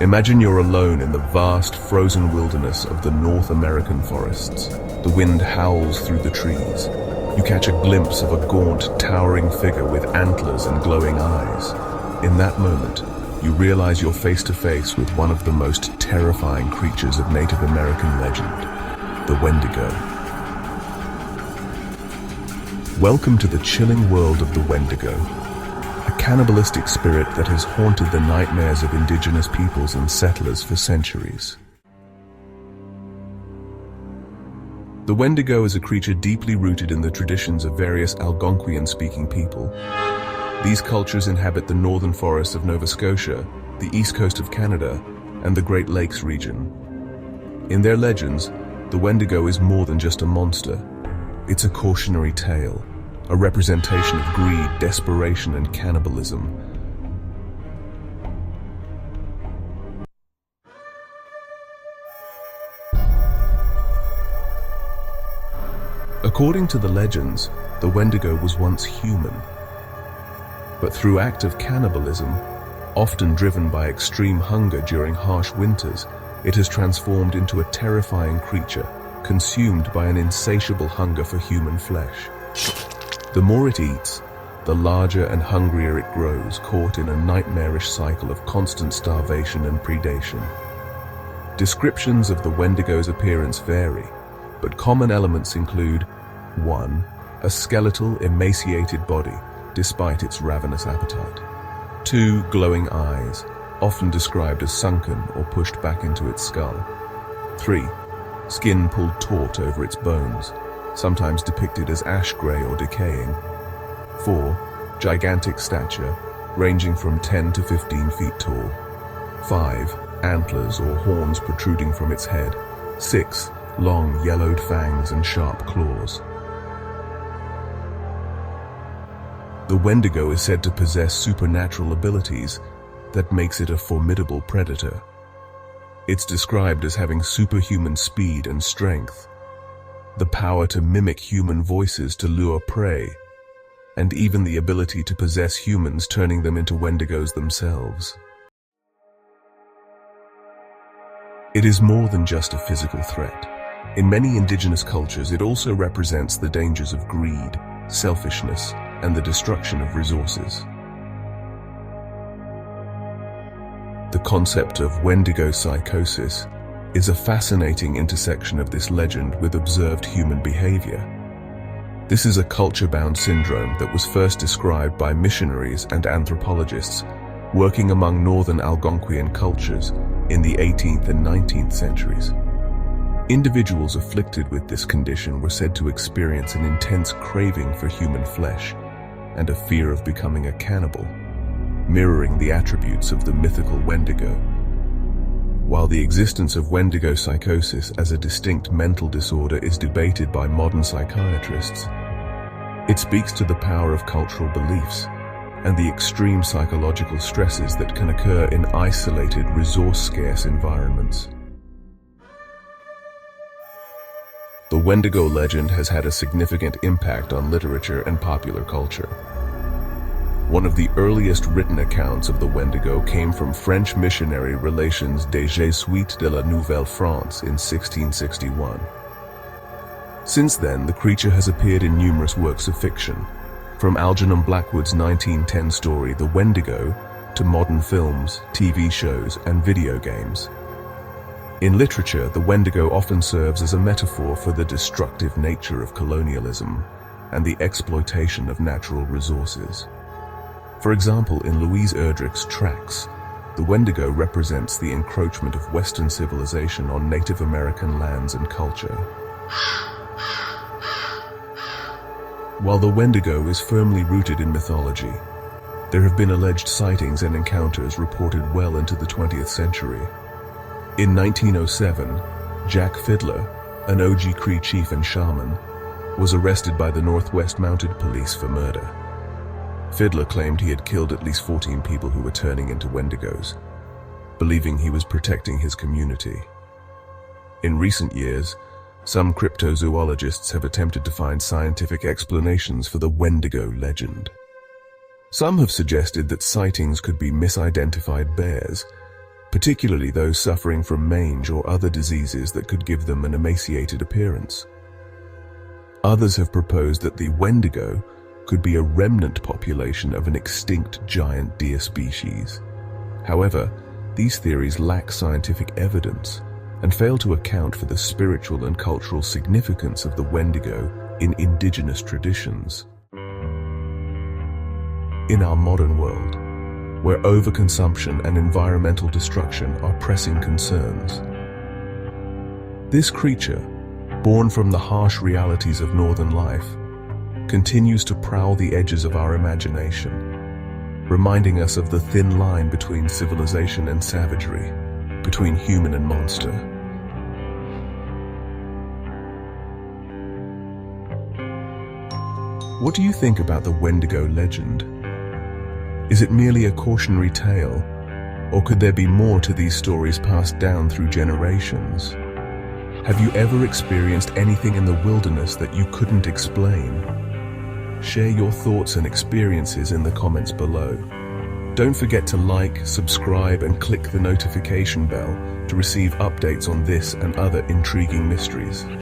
Imagine you're alone in the vast, frozen wilderness of the North American forests. The wind howls through the trees. You catch a glimpse of a gaunt, towering figure with antlers and glowing eyes. In that moment, you realize you're face to face with one of the most terrifying creatures of Native American legend, the Wendigo. Welcome to the chilling world of the Wendigo, a cannibalistic spirit that has haunted the nightmares of indigenous peoples and settlers for centuries. The Wendigo is a creature deeply rooted in the traditions of various Algonquian-speaking people. These cultures inhabit the northern forests of Nova Scotia, the east coast of Canada, and the Great Lakes region. In their legends, the Wendigo is more than just a monster. It's a cautionary tale, a representation of greed, desperation, and cannibalism. According to the legends, the Wendigo was once human. But through active cannibalism, often driven by extreme hunger during harsh winters, it has transformed into a terrifying creature, consumed by an insatiable hunger for human flesh. The more it eats, the larger and hungrier it grows, caught in a nightmarish cycle of constant starvation and predation. Descriptions of the Wendigo's appearance vary, but common elements include 1. A skeletal, emaciated body, despite its ravenous appetite. 2. Glowing eyes, often described as sunken or pushed back into its skull. 3. Skin pulled taut over its bones, sometimes depicted as ash-gray or decaying. 4. Gigantic stature, ranging from 10 to 15 feet tall. 5. Antlers or horns protruding from its head. 6. Long, yellowed fangs and sharp claws. The Wendigo is said to possess supernatural abilities that makes it a formidable predator. It's described as having superhuman speed and strength, the power to mimic human voices to lure prey, and even the ability to possess humans, turning them into Wendigos themselves. It is more than just a physical threat. In many indigenous cultures, it also represents the dangers of greed, selfishness, and the destruction of resources. The concept of Wendigo psychosis is a fascinating intersection of this legend with observed human behavior. This is a culture-bound syndrome that was first described by missionaries and anthropologists working among northern Algonquian cultures in the 18th and 19th centuries. Individuals afflicted with this condition were said to experience an intense craving for human flesh and a fear of becoming a cannibal, mirroring the attributes of the mythical Wendigo. While the existence of Wendigo psychosis as a distinct mental disorder is debated by modern psychiatrists, it speaks to the power of cultural beliefs and the extreme psychological stresses that can occur in isolated, resource-scarce environments. The Wendigo legend has had a significant impact on literature and popular culture. One of the earliest written accounts of the Wendigo came from French missionary Relations des Jésuites de la Nouvelle-France in 1661. Since then, the creature has appeared in numerous works of fiction, from Algernon Blackwood's 1910 story The Wendigo to modern films, TV shows, and video games. In literature, the Wendigo often serves as a metaphor for the destructive nature of colonialism and the exploitation of natural resources. For example, in Louise Erdrich's Tracks, the Wendigo represents the encroachment of Western civilization on Native American lands and culture. While the Wendigo is firmly rooted in mythology, there have been alleged sightings and encounters reported well into the 20th century. In 1907, Jack Fiddler, an OG Cree chief and shaman, was arrested by the Northwest Mounted Police for murder. Fiddler claimed he had killed at least 14 people who were turning into Wendigos, believing he was protecting his community. In recent years, some cryptozoologists have attempted to find scientific explanations for the Wendigo legend. Some have suggested that sightings could be misidentified bears, particularly those suffering from mange or other diseases that could give them an emaciated appearance. Others have proposed that the Wendigo could be a remnant population of an extinct giant deer species. However, these theories lack scientific evidence and fail to account for the spiritual and cultural significance of the Wendigo in indigenous traditions. In our modern world, where overconsumption and environmental destruction are pressing concerns, this creature, born from the harsh realities of northern life, continues to prowl the edges of our imagination, reminding us of the thin line between civilization and savagery, between human and monster. What do you think about the Wendigo legend? Is it merely a cautionary tale, or could there be more to these stories passed down through generations? Have you ever experienced anything in the wilderness that you couldn't explain? Share your thoughts and experiences in the comments below. Don't forget to like, subscribe, and click the notification bell to receive updates on this and other intriguing mysteries.